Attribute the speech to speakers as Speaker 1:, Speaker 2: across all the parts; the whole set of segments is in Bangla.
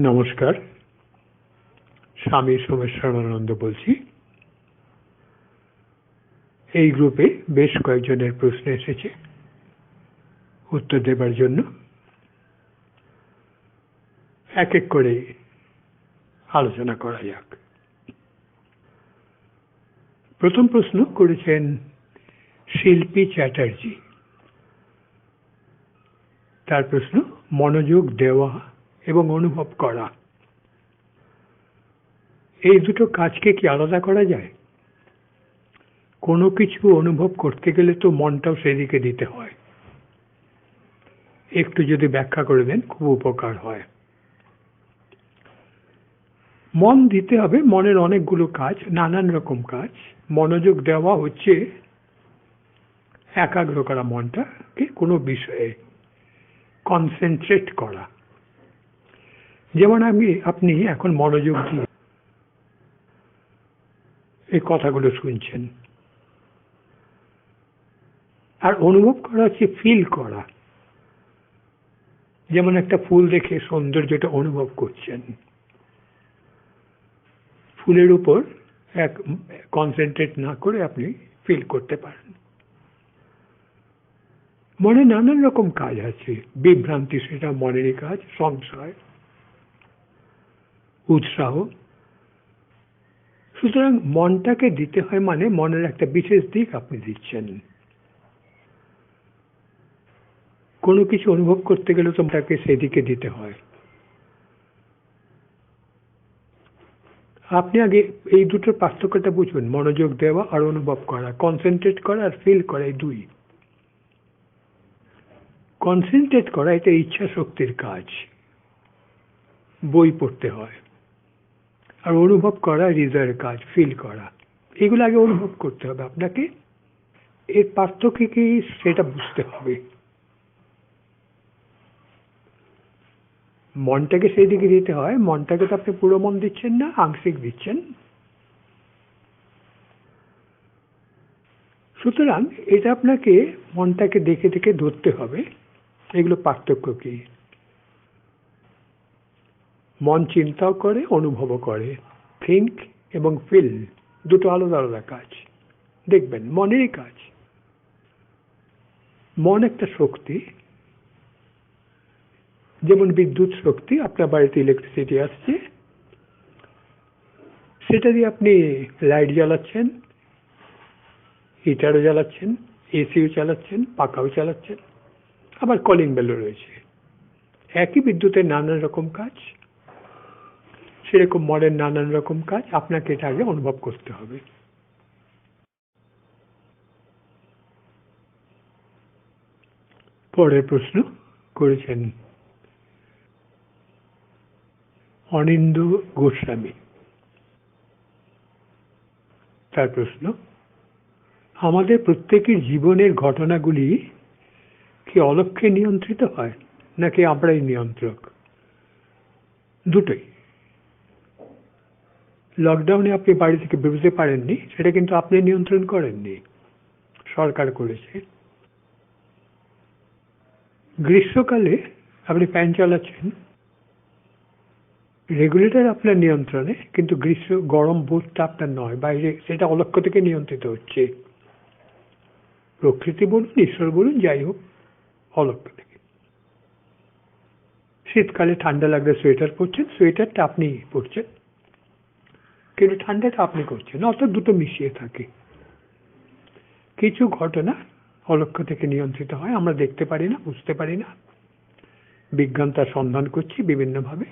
Speaker 1: নমস্কার, স্বামী সোমেশ্বরানন্দ বলছি। এই গ্রুপে বেশ কয়েকজনের প্রশ্ন এসেছে, উত্তর দেবার জন্য এক এক করে আলোচনা করা যাক। প্রথম প্রশ্ন করেছেন শিল্পী চ্যাটার্জি। তার প্রশ্ন, মনোযোগ দেওয়া এবং অনুভব করা, এই দুটো কাজকে কি আলাদা করা যায়? কোনো কিছু অনুভব করতে গেলে তো মনটাও সেদিকে দিতে হয়। একটু যদি ব্যাখ্যা করে দেন খুব উপকার হয়। মন দিতে হবে, মনের অনেকগুলো কাজ, নানান রকম কাজ। মনোযোগ দেওয়া হচ্ছে একাগ্র করা মনটাকে কোনো বিষয়ে, কনসেন্ট্রেট করা। যেমন আপনি এখন মনোযোগ দিয়ে এই কথাগুলো শুনছেন। আর অনুভব করা হচ্ছে ফিল করা। যেমন একটা ফুল দেখে সৌন্দর্যটা অনুভব করছেন, ফুলের উপর এক কনসেন্ট্রেট না করে আপনি ফিল করতে পারেন। মনে নানান রকম কাজ আছে। বিভ্রান্তি, সেটা মনেরই কাজ। সংশয়, উৎসাহ। সুতরাং মনটাকে দিতে হয়, মানে মনের একটা বিশেষ দিক আপনি দিচ্ছেন। কোনো কিছু অনুভব করতে গেলে তো তাকে সেদিকে দিতে হয়। আপনি আগে এই দুটোর পার্থক্যটা বুঝুন। মনোযোগ দেওয়া আর অনুভব করা, কনসেন্ট্রেট করা আর ফিল করা, এই দুই। কনসেন্ট্রেট করা এটা ইচ্ছা শক্তির কাজ, বই পড়তে হয়। আর অনুভব করা হৃদয়ের কাজ, ফিল করা। এগুলো আগে অনুভব করতে হবে আপনাকে। এর পার্থক্য কি সেটা বুঝতে হবে। মনটাকে সেই দিকে দিতে হয়। মনটাকে তো আপনি পুরো মন দিচ্ছেন না, আংশিক দিচ্ছেন। সুতরাং এটা আপনাকে মনটাকে দেখে দেখে ধরতে হবে। এগুলো পার্থক্য কি? মন চিন্তাও করে, অনুভবও করে। থিঙ্ক এবং ফিল দুটো আলাদা আলাদা কাজ। দেখবেন মনেরই কাজ। মন একটা শক্তি, যেমন বিদ্যুৎ শক্তি। আপনার বাড়িতে ইলেকট্রিসিটি আসছে, সেটা দিয়ে আপনি লাইট জ্বালাচ্ছেন, হিটারও জ্বালাচ্ছেন, এসিও চালাচ্ছেন, পাখাও চালাচ্ছেন, আবার কলিং বেলও রয়েছে। একই বিদ্যুতের নানান রকম কাজ, সেরকম মনের নানান রকম কাজ। আপনাকে এটা আগে অনুভব করতে হবে। পরের প্রশ্ন করেছেন অনিন্দ্য গোস্বামী। তার প্রশ্ন, আমাদের প্রত্যেকের জীবনের ঘটনাগুলি কি অলক্ষ্যে নিয়ন্ত্রিত হয়, নাকি আমরাই নিয়ন্ত্রক? দুটোই। লকডাউনে আপনি বাড়ি থেকে বেরোতে পারেননি, সেটা কিন্তু আপনি নিয়ন্ত্রণ করেননি, সরকার করেছে। গ্রীষ্মকালে আপনি ফ্যান চালাচ্ছেন, রেগুলেটর আপনার নিয়ন্ত্রণে, কিন্তু গরম বোধটা আপনার নয়, বাইরে সেটা অলক্ষ্য থেকে নিয়ন্ত্রিত হচ্ছে। প্রকৃতি বলুন, ঈশ্বর বলুন, যাই হোক, অলক্ষ্য থেকে। শীতকালে ঠান্ডা লাগলে সোয়েটার পরছেন, সোয়েটারটা আপনি পরছেন, কিন্তু ঠান্ডাটা আপনি করছেন। অর্থাৎ দুটো মিশিয়ে থাকে। কিছু ঘটনা অলক্ষ্য থেকে নিয়ন্ত্রিত হয়, আমরা দেখতে পারি না, বুঝতে পারি না। বিজ্ঞান তার সন্ধান করছি বিভিন্নভাবে।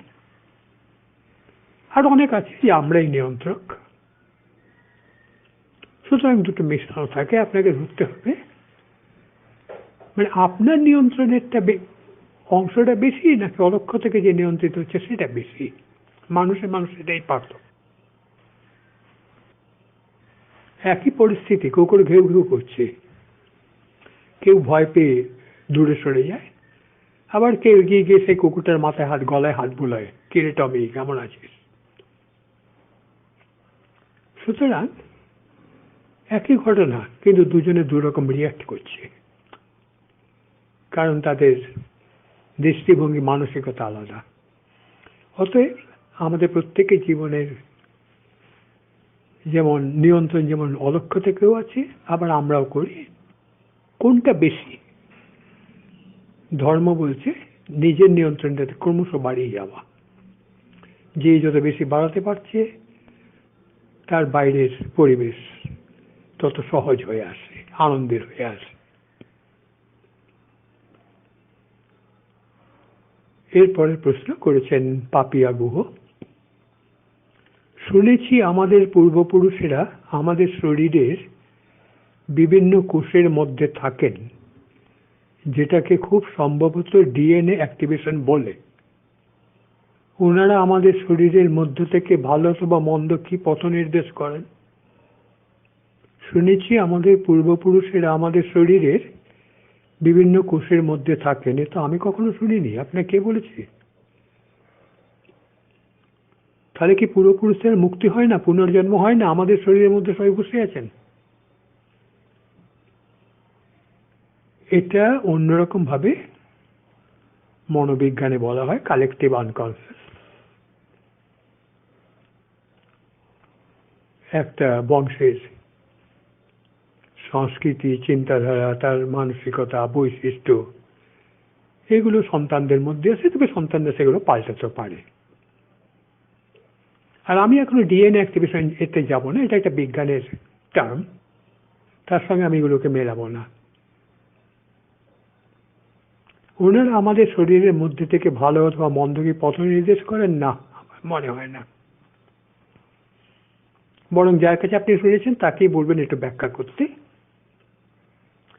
Speaker 1: আর অনেক আছে যে আমরাই নিয়ন্ত্রক। সুতরাং দুটো মিশ্রণ থাকে, আপনাকে ধরতে হবে। মানে আপনার নিয়ন্ত্রণেরটা অংশটা বেশি, নাকি অলক্ষ্য থেকে যে নিয়ন্ত্রিত হচ্ছে সেটা বেশি? মানুষের এটাই পার্থক্য। একই পরিস্থিতি, কুকুর ঘেউ ঘেউ করছে, কেউ ভয় পেয়ে দূরে সরে যায়, আবার কেউ এগিয়ে গিয়ে সেই কুকুরটার মাথায় হাত, গলায় হাত বোলায়, কিরে টমি কেমন আছিস? সুতরাং একই ঘটনা, কিন্তু দুজনে দুরকম রিয়াক্ট করছে, কারণ তাদের দৃষ্টিভঙ্গি, মানসিকতা আলাদা। অতএব আমাদের প্রত্যেকের জীবনের যেমন নিয়ন্ত্রণ যেমন অলক্ষ্য থেকেও আছে, আবার আমরাও করি। কোনটা বেশি? ধর্ম বলছে নিজের নিয়ন্ত্রণটাতে ক্রমশ বাড়িয়ে যাওয়া। যে যত বেশি বাড়াতে পারছে তার বাইরের পরিবেশ তত সহজ হয়ে আসে, আনন্দের হয়ে আসে। এরপরের প্রশ্ন করেছেন পাপিয়া গুহ। শুনেছি আমাদের পূর্বপুরুষেরা আমাদের শরীরের বিভিন্ন কোষের মধ্যে থাকেন, যেটাকে খুব সম্ভবত ডিএনএ অ্যাক্টিভেশন বলে। ওনারা আমাদের শরীরের মধ্য থেকে ভালো অথবা মন্দ কি পথ নির্দেশ করেন? শুনেছি আমাদের পূর্বপুরুষেরা আমাদের শরীরের বিভিন্ন কোষের মধ্যে থাকেন। এ তো আমি কখনো শুনিনি। আপনাকে কে বলেছে? তাহলে কি পূর্বপুরুষের মুক্তি হয় না, পুনর্জন্ম হয় না? আমাদের শরীরের মধ্যে সবাই বসে আছেন। এটা অন্যরকম ভাবে মনোবিজ্ঞানে বলা হয় কালেকটিভ আনকনসিয়াস। একটা বংশের সংস্কৃতি, চিন্তাধারা, তার মানসিকতা, বৈশিষ্ট্য, এগুলো সন্তানদের মধ্যে আছে, তবে সন্তানরা সেগুলো পাল্টাতে পারে। আর আমি এখনো ডিএনএ অ্যাক্টিভেশন এতে যাব না, এটা একটা বিজ্ঞানের টার্ম, তার সঙ্গে আমি এগুলোকে মেলাবো না। ওনারা আমাদের শরীরের মধ্যে থেকে ভালো অথবা মন্দ কি পথ নির্দেশ করেন না? আমার মনে হয় না। বরং যার কাছে আপনি শুনেছেন তাকেই বলবেন একটু ব্যাখ্যা করতে।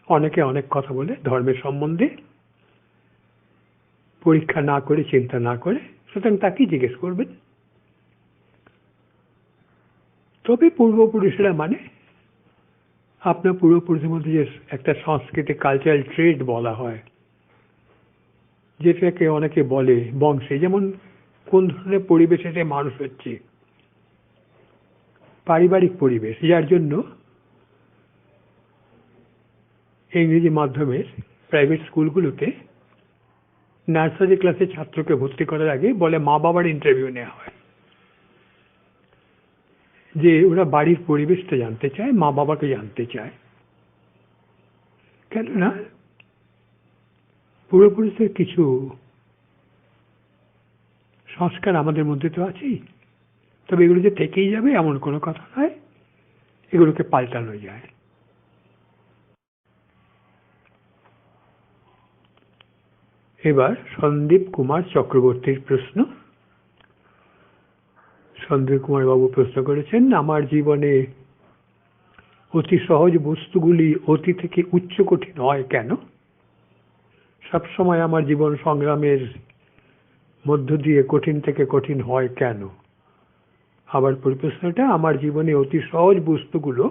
Speaker 1: অনেকে অনেক কথা বলে ধর্মের সম্বন্ধে, পরীক্ষা না করে, চিন্তা না করে, সুতরাং তাকেই জিজ্ঞেস করবেন। তবে পূর্বপুরুষেরা মানে আপনার পূর্বপুরুষের মধ্যে যে একটা সাংস্কৃতিক কালচারাল ট্রেড বলা হয়, যেটাকে অনেকে বলে বংশে, যেমন কোন ধরনের পরিবেশে সে মানুষ হচ্ছে, পারিবারিক পরিবেশ, যার জন্য ইংরেজি মাধ্যমের প্রাইভেট স্কুলগুলোতে নার্সারি ক্লাসে ছাত্রকে ভর্তি করার আগে বলে মা বাবার ইন্টারভিউ নেওয়া হয়, যে ওরা বাড়ির পরিবেশটা জানতে চায়, মা বাবাকে জানতে চায়। কেননা পূর্বপুরুষের কিছু সংস্কার আমাদের মধ্যে তো আছেই, তবে এগুলো যে থেকেই যাবে এমন কোনো কথা নয়, এগুলোকে পাল্টানো যায়। এবার সন্দীপ কুমার চক্রবর্তীর প্রশ্ন। সন্দীপ কুমার বাবু প্রশ্ন করেছেন, আমার জীবনে অতি সহজ বস্তুগুলি অতি থেকে উচ্চ কঠিন হয় কেন? সবসময় আমার জীবন সংগ্রামের মধ্য দিয়ে কঠিন থেকে কঠিন হয় কেন? আবার প্রশ্নটা, আমার জীবনে অতি সহজ বস্তুগুলো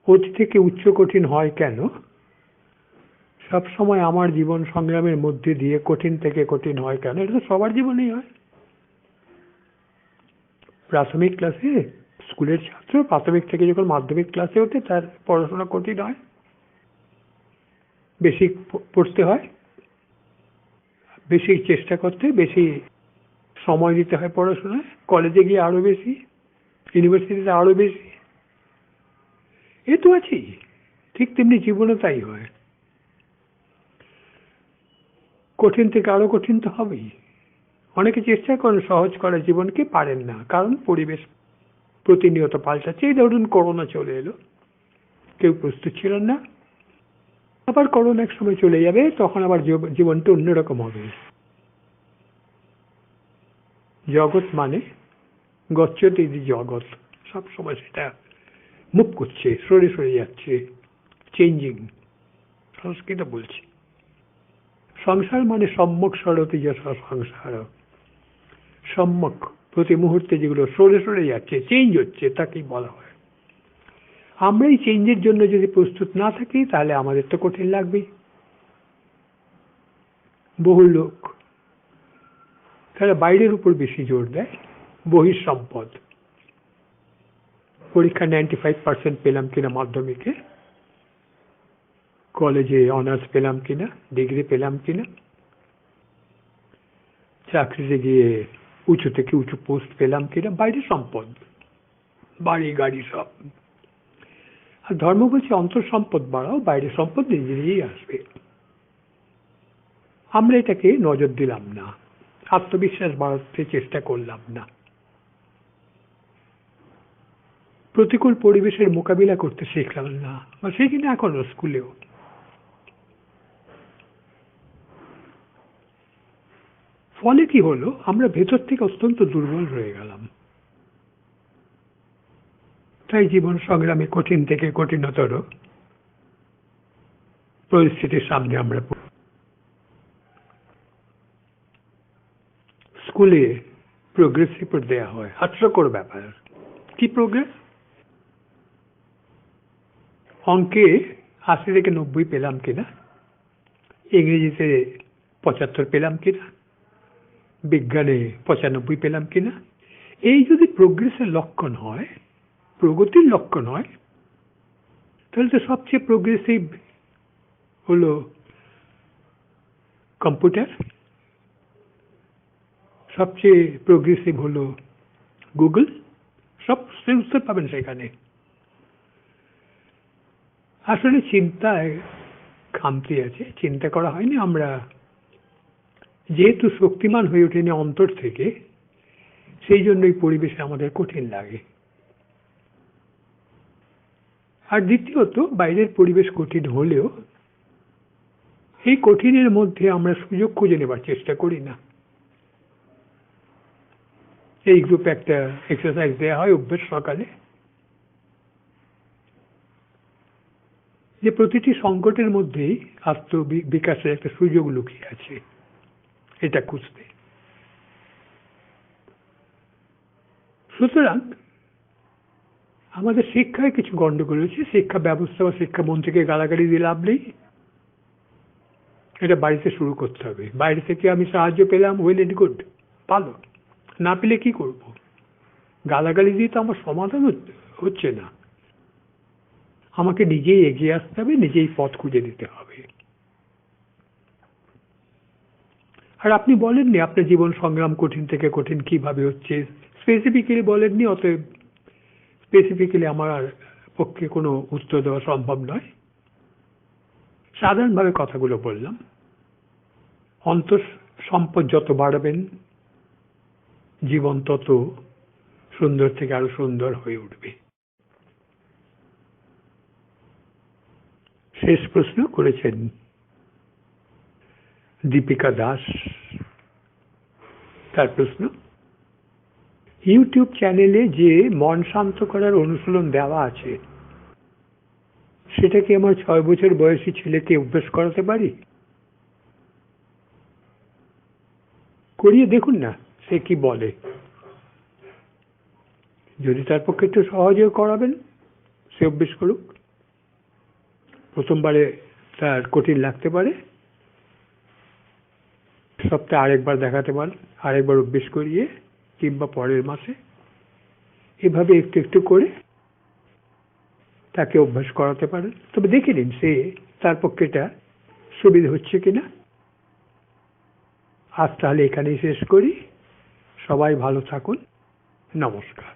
Speaker 1: অতি থেকে উচ্চ কঠিন হয় কেন? সবসময় আমার জীবন সংগ্রামের মধ্যে দিয়ে কঠিন থেকে কঠিন হয় কেন? এটা তো সবার জীবনেই হয়। প্রাথমিক ক্লাসে স্কুলের ছাত্র প্রাথমিক থেকে যখন মাধ্যমিক ক্লাসে ওঠে তার পড়াশোনা কঠিন হয়, বেশি পড়তে হয়, বেশি চেষ্টা করতে, বেশি সময় দিতে হয় পড়াশোনায়, কলেজে গিয়ে আরো বেশি, ইউনিভার্সিটিতে আরো বেশি। এ তো আছেই। ঠিক তেমনি জীবনে তাই হয়, কঠিন থেকে আরো কঠিন তো হবেই। অনেকে চেষ্টা করেন সহজ করার জীবনকে, পারেন না, কারণ পরিবেশ প্রতিনিয়ত পাল্টাচ্ছে। এই ধরুন করোনা চলে এলো, কেউ প্রস্তুত ছিলেন না, আবার করোনা এক সময় চলে যাবে, তখন আবার জীবনটা অন্যরকম হবে। জগৎ মানে গচ্ছতি জগৎ, সবসময় সেটা মুভ করছে, সরে সরে যাচ্ছে, চেঞ্জিং। সংস্কৃত বলছি। সংসার মানে সম্যক সরতি যথা সংসার, সম্যক প্রতি মুহূর্তে যেগুলো সরে সরে যাচ্ছে, চেঞ্জ হচ্ছে, তাকেই বলা হয়। আমরা এই চেঞ্জের জন্য যদি প্রস্তুত না থাকি তাহলে আমাদের তো কঠিন লাগবেই। বহু লোক তারা বাইরের উপর বেশি জোর দেয়, বহির সম্পদ। পরীক্ষা 95% পেলাম কিনা মাধ্যমিকে, কলেজে অনার্স পেলাম কিনা, ডিগ্রি পেলাম কিনা, চাকরিতে গিয়ে উঁচু থেকে উঁচু পোস্ট পেলাম কিনা, বাইরে সম্পদ, বাড়ি গাড়ি সব। আর ধর্ম বলছে অন্তর সম্পদ বাড়াও, বাইরে সম্পদ নিজে নিজেই আসবে। আমরা এটাকে নজর দিলাম না, আত্মবিশ্বাস বাড়াতে চেষ্টা করলাম না, প্রতিকূল পরিবেশের মোকাবিলা করতে শিখলাম না, বা সেই কিনা এখনো স্কুলেও। ফলে কি হলো, আমরা ভেতর থেকে অত্যন্ত দুর্বল রয়ে গেলাম। তাই জীবন সংগ্রামে কঠিন থেকে কঠিনতর পরিস্থিতির সামনে আমরা স্কুলে প্রোগ্রেস রিপোর্ট দেওয়া হয়, হাস্যকর ব্যাপার। কি প্রোগ্রেস? অঙ্কে ৮০ থেকে ৯০ পেলাম কিনা, ইংরেজিতে ৭৫ পেলাম কিনা, বিজ্ঞানে ৯৫ পেলাম কিনা। এই যদি প্রোগ্রেসের লক্ষণ হয়, প্রগতির লক্ষণ হয়, তাহলে তো সবচেয়ে প্রোগ্রেসিভ হলো কম্পিউটার, সবচেয়ে প্রোগ্রেসিভ হলো গুগল, সব উত্তর পাবেন সেখানে। আসলে চিন্তায় খামতি আছে, চিন্তা করা হয়নি। আমরা যেহেতু শক্তিমান হয়ে ওঠেনি অন্তর থেকে, সেই জন্যই পরিবেশে আমাদের কঠিন লাগে। আর দ্বিতীয়ত, বাইরের পরিবেশ কঠিন হলেও এই কঠিনের মধ্যে আমরা সুযোগ খুঁজে নেবার চেষ্টা করি না। এই গ্রুপে একটা এক্সারসাইজ দেওয়া হয় অভ্যেস সকালে, যে প্রতিটি সংকটের মধ্যেই আত্মবিকাশের একটা সুযোগ লুকিয়ে আছে, এটা খুঁজতে। সুতরাং আমাদের শিক্ষায় কিছু গন্ডগোল হয়েছে। শিক্ষা ব্যবস্থা বা শিক্ষামন্ত্রীকে গালাগালি দিয়ে লাভ নেই, এটা বাড়িতে শুরু করতে হবে। বাইরে থেকে আমি সাহায্য পেলাম, ওয়েল এন্ড গুড, ভালো। না পেলে কি করব? গালাগালি দিয়ে তো আমার সমাধান হচ্ছে না। আমাকে নিজেই এগিয়ে আসতে হবে, নিজেই পথ খুঁজে দিতে হবে। আর আপনি বলেননি আপনার জীবন সংগ্রাম কঠিন থেকে কঠিন কিভাবে হচ্ছে, স্পেসিফিক্যালি বলেননি, অতএব স্পেসিফিক্যালি আমার পক্ষে কোনো উত্তর দেওয়া সম্ভব নয়। সাধারণভাবে কথাগুলো বললাম। অন্তর সম্পদ যত বাড়াবেন, জীবন তত সুন্দর থেকে আরো সুন্দর হয়ে উঠবে। শেষ প্রশ্ন করেছেন দীপিকা দাস। তার প্রশ্ন, ইউটিউব চ্যানেলে যে মন শান্ত করার অনুশীলন দেওয়া আছে, সেটা কি আমার ৬ বছর বয়সী ছেলেকে অভ্যাস করাতে পারি? করিয়ে দেখুন না সে কি বলে। যদি তার পক্ষে একটু সহজেও করাবেন, সে অভ্যেস করুক। প্রথমবারে তার কঠিন লাগতে পারে, সপ্তাহে আরেকবার দেখাতে পারেন, আরেকবার অভ্যেস করিয়ে, কিংবা পরের মাসে, এভাবে একটু একটু করে তাকে অভ্যাস করাতে পারেন। তবে দেখে নিন সে তার পক্ষে এটা সুবিধা হচ্ছে কিনা। আজ তাহলে এখানেই শেষ করি। সবাই ভালো থাকুন। নমস্কার।